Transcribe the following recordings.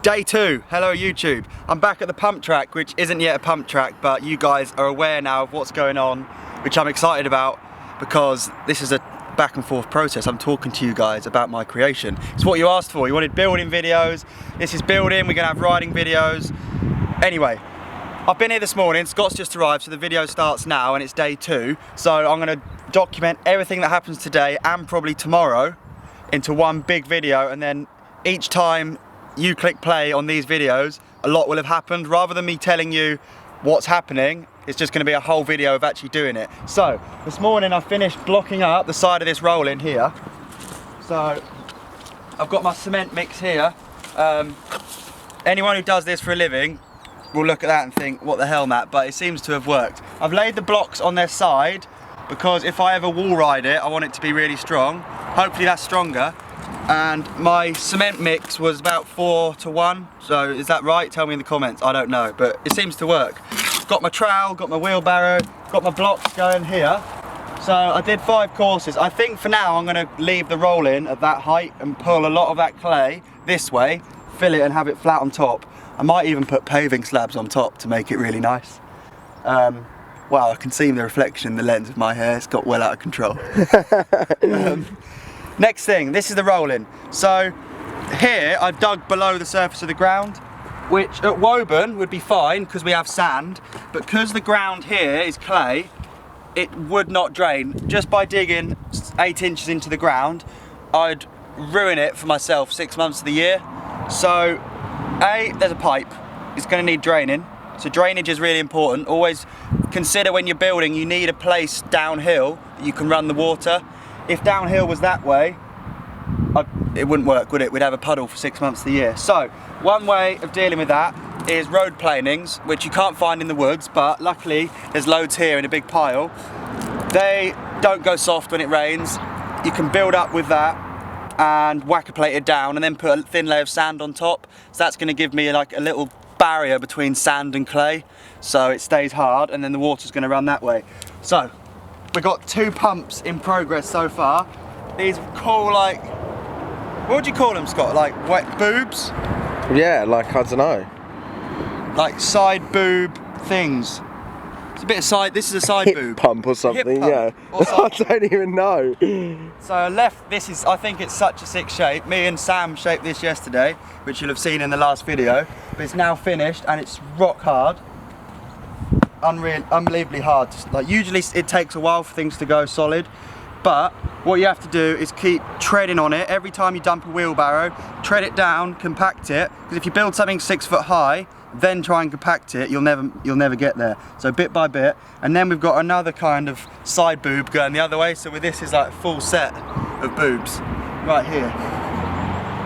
Day 2, hello YouTube. I'm back at the pump track, which isn't yet a pump track, but you guys are aware now of what's going on, which I'm excited about because this is a back and forth process. I'm talking to you guys about my creation. It's what you asked for. You wanted building videos. This is building, we're gonna have riding videos. Anyway, I've been here this morning, Scott's just arrived, so the video starts now and it's day 2. So I'm gonna document everything that happens today and probably tomorrow into one big video, and then each time you click play on these videos, a lot will have happened. Rather than me telling you what's happening, it's just gonna be a whole video of actually doing it. So, this morning I finished blocking up the side of this roll in here. So, I've got my cement mix here. Anyone who does this for a living will look at that and think, what the hell, Matt? But it seems to have worked. I've laid the blocks on their side because if I ever wall ride it, I want it to be really strong. Hopefully that's stronger. And my cement mix was about 4:1, so is that right? Tell me in the comments, I don't know, but it seems to work. Got my trowel, got my wheelbarrow, got my blocks going here. So I did 5 courses. I think for now I'm gonna leave the roll in at that height and pull a lot of that clay this way, fill it and have it flat on top. I might even put paving slabs on top to make it really nice. Wow, I can see the reflection in the lens of my hair, it's got well out of control. Next thing, this is the rolling. So here I've dug below the surface of the ground, which at Woburn would be fine because we have sand, but because the ground here is clay, it would not drain. Just by digging 8 inches into the ground, I'd ruin it for myself 6 months of the year. So, there's a pipe, it's gonna need draining. So drainage is really important. Always consider when you're building, you need a place downhill that you can run the water. If downhill was that way, it wouldn't work, would it? We'd have a puddle for 6 months of the year. So, one way of dealing with that is road planings, which you can't find in the woods, but luckily there's loads here in a big pile. They don't go soft when it rains. You can build up with that and whacker plate it down and then put a thin layer of sand on top. So that's gonna give me like a little barrier between sand and clay, so it stays hard and then the water's gonna run that way. So, we've got 2 pumps in progress so far. These cool, like, what would you call them, Scott? Like wet boobs? Yeah, like, I don't know. Like side boob things. It's a bit of side, this is a side Hip boob. pump or something, pump yeah. or I don't even know. So I left, this is, I think it's such a sick shape. Me and Sam shaped this yesterday, which you'll have seen in the last video, but it's now finished and it's rock hard. Unbelievably hard. Like usually it takes a while for things to go solid, but what you have to do is keep treading on it. Every time you dump a wheelbarrow, tread it down, compact it, because if you build something 6 foot high, then try and compact it, you'll never get there. So bit by bit, and then we've got another kind of side boob going the other way, so with this is like a full set of boobs right here.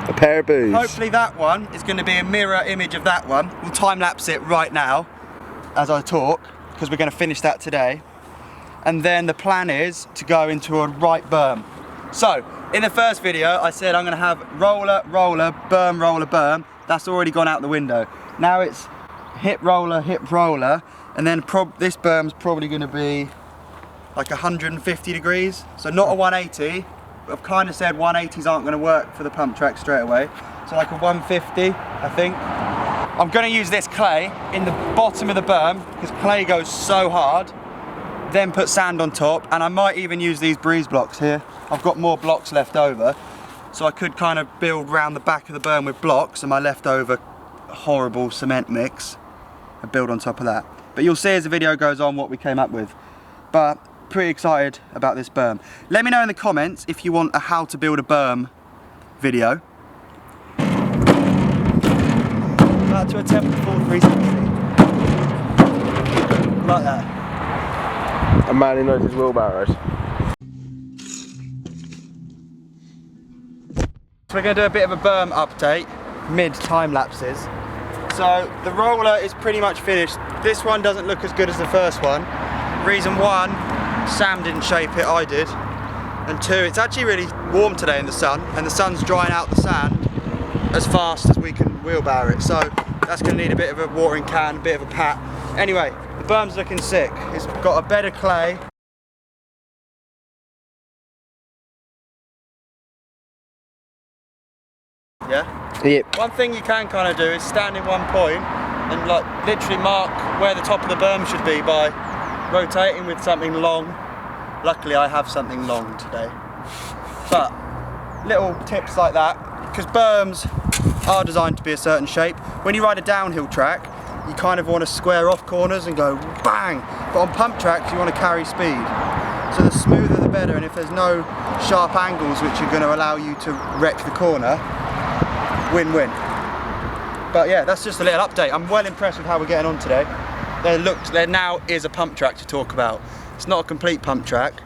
A pair of boobs. Hopefully that one is going to be a mirror image of that one. We'll time lapse it right now as I talk, because we're going to finish that today. And then the plan is to go into a right berm. So, in the first video I said I'm going to have roller, roller, berm, roller, berm. That's already gone out the window. Now it's hip roller, and then this berm's probably going to be like 150 degrees. So not a 180. I've kind of said 180s aren't going to work for the pump track straight away. So like a 150, I think. I'm going to use this clay in the bottom of the berm because clay goes so hard. Then put sand on top, and I might even use these breeze blocks here. I've got more blocks left over, so I could kind of build around the back of the berm with blocks and my leftover horrible cement mix and build on top of that. But you'll see as the video goes on what we came up with. But pretty excited about this berm. Let me know in the comments if you want a how to build a berm video. About to attempt the full 360. Like that. A man who knows his wheelbarrows. So we're going to do a bit of a berm update, mid time lapses. So the roller is pretty much finished. This one doesn't look as good as the first one. Reason 1, Sam didn't shape it, I did. And 2, it's actually really warm today in the sun, and the sun's drying out the sand as fast as we can wheelbarrow it. So that's going to need a bit of a watering can, a bit of a pat. Anyway, the berm's looking sick. It's got a bed of clay. Yeah? Yep. One thing you can kind of do is stand in one point and like literally mark where the top of the berm should be by rotating with something long. Luckily I have something long today. But little tips like that, because berms are designed to be a certain shape. When you ride a downhill track, you kind of want to square off corners and go bang. But on pump tracks you want to carry speed. So the smoother the better, and if there's no sharp angles which are going to allow you to wreck the corner, win-win. But yeah, that's just a little update. I'm well impressed with how we're getting on today. There now is a pump track to talk about. It's not a complete pump track,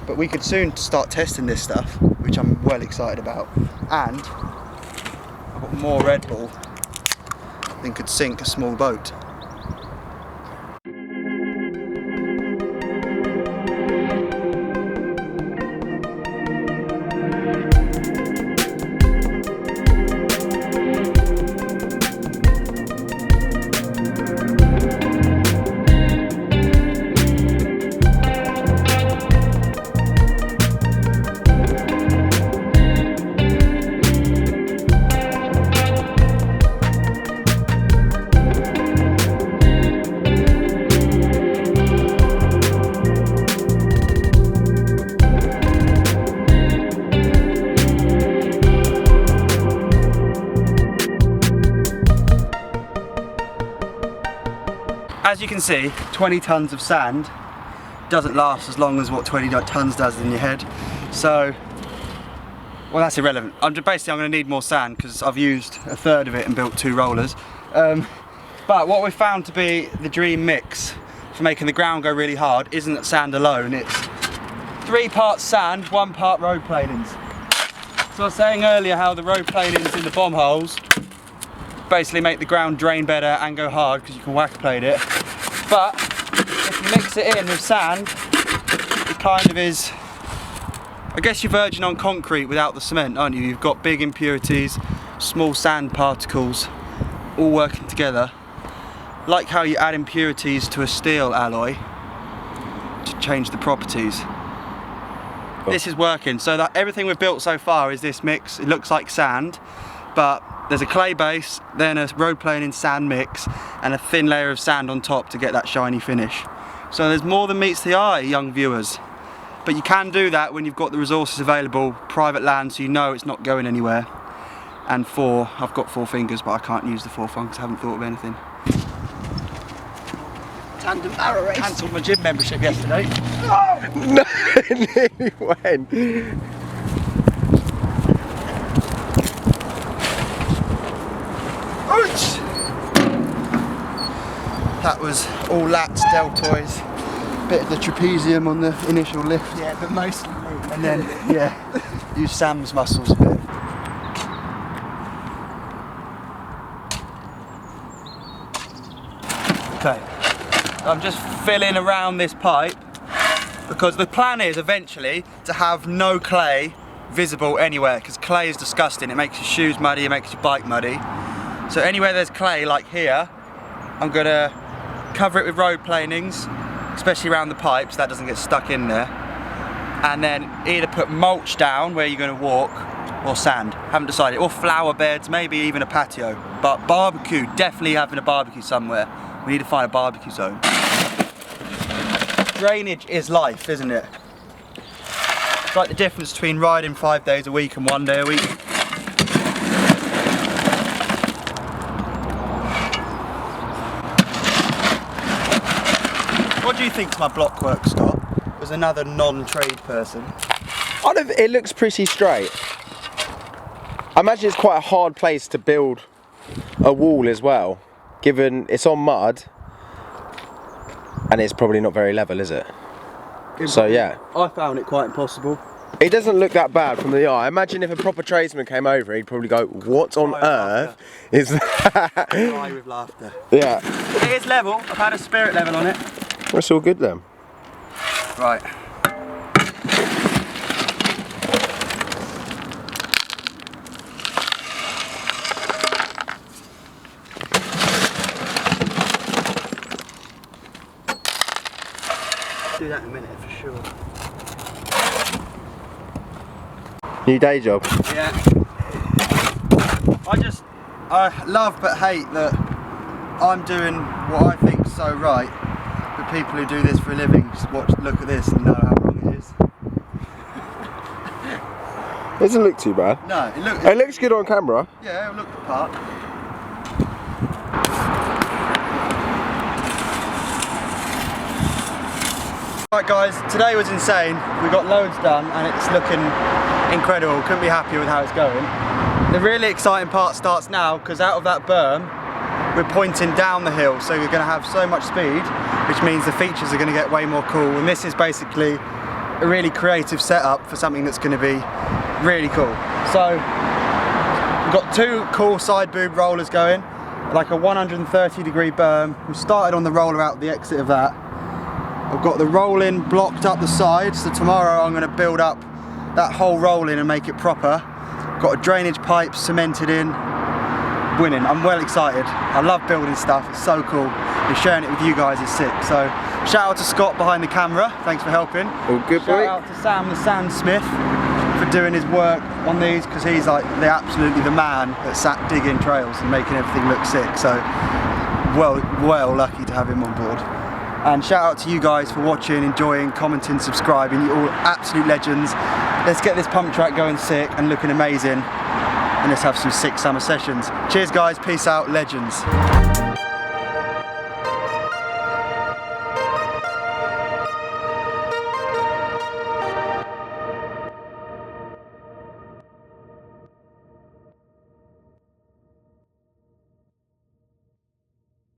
but we could soon start testing this stuff, which I'm well excited about. And I've got more Red Bull than could sink a small boat. As you can see, 20 tons of sand doesn't last as long as what 20 tons does in your head. So, well, that's irrelevant. I'm going to need more sand because I've used a third of it and built 2 rollers. But what we found to be the dream mix for making the ground go really hard isn't sand alone. It's 3 parts sand, 1 part road planings. So I was saying earlier how the road planings in the bomb holes basically make the ground drain better and go hard because you can whack plate it. But if you mix it in with sand, it kind of is, I guess you're verging on concrete without the cement, aren't you? You've got big impurities, small sand particles, all working together. Like how you add impurities to a steel alloy to change the properties. Cool. This is working, so that everything we've built so far is this mix. It looks like sand, but there's a clay base, then a road planing sand mix, and a thin layer of sand on top to get that shiny finish. So there's more than meets the eye, young viewers. But you can do that when you've got the resources available, private land, so you know it's not going anywhere. And I've got 4 fingers, but I can't use the 4th one because I haven't thought of anything. Tandem barrel race. Cancelled my gym membership yesterday. No, it nearly went. That was all lats, deltoids, bit of the trapezium on the initial lift. Yeah, but mostly me. And then, yeah, use Sam's muscles a bit. Okay, I'm just filling around this pipe because the plan is eventually to have no clay visible anywhere, because clay is disgusting. It makes your shoes muddy, it makes your bike muddy. So anywhere there's clay, like here, I'm gonna cover it with road planings, especially around the pipes, that doesn't get stuck in there. And then either put mulch down where you're gonna walk, or sand, haven't decided, or flower beds, maybe even a patio. But barbecue, definitely having a barbecue somewhere. We need to find a barbecue zone. Drainage is life, isn't it? It's like the difference between riding 5 days a week and 1 day a week. What do you think to my block work, Scott? As another non-trade person. It looks pretty straight. I imagine it's quite a hard place to build a wall as well, given it's on mud and it's probably not very level, is it? So yeah. I found it quite impossible. It doesn't look that bad from the eye. Imagine if a proper tradesman came over, he'd probably go, what on earth is that? Cry with laughter. Yeah. It is level, I've had a spirit level on it. That's all good then. Right. Do that in a minute for sure. New day job. Yeah. I love but hate that I'm doing what I think is so right, but people who do this for a living just look at this and know how wrong it is. It doesn't look too bad. No, It looks good on camera. Yeah, it'll look the part. Right guys, today was insane. We got loads done and it's looking incredible. Couldn't be happier with how it's going. The really exciting part starts now because out of that berm we're pointing down the hill, so you're going to have so much speed, which means the features are going to get way more cool, and this is basically a really creative setup for something that's going to be really cool. So we've got two cool side boob rollers going, like a 130-degree berm. We started on the roller out the exit of that. I've got the rolling blocked up the side, so tomorrow I'm going to build up that whole rolling and make it proper. Got a drainage pipe cemented in. Winning. I'm well excited. I love building stuff, it's so cool. And sharing it with you guys is sick. So shout out to Scott behind the camera, thanks for helping. All good, boy. Shout out to Sam the Sandsmith for doing his work on these, because he's like absolutely the man at digging trails and making everything look sick. So well lucky to have him on board. And shout out to you guys for watching, enjoying, commenting, subscribing. You're all absolute legends. Let's get this pump track going sick and looking amazing. And let's have some sick summer sessions. Cheers guys, peace out, legends.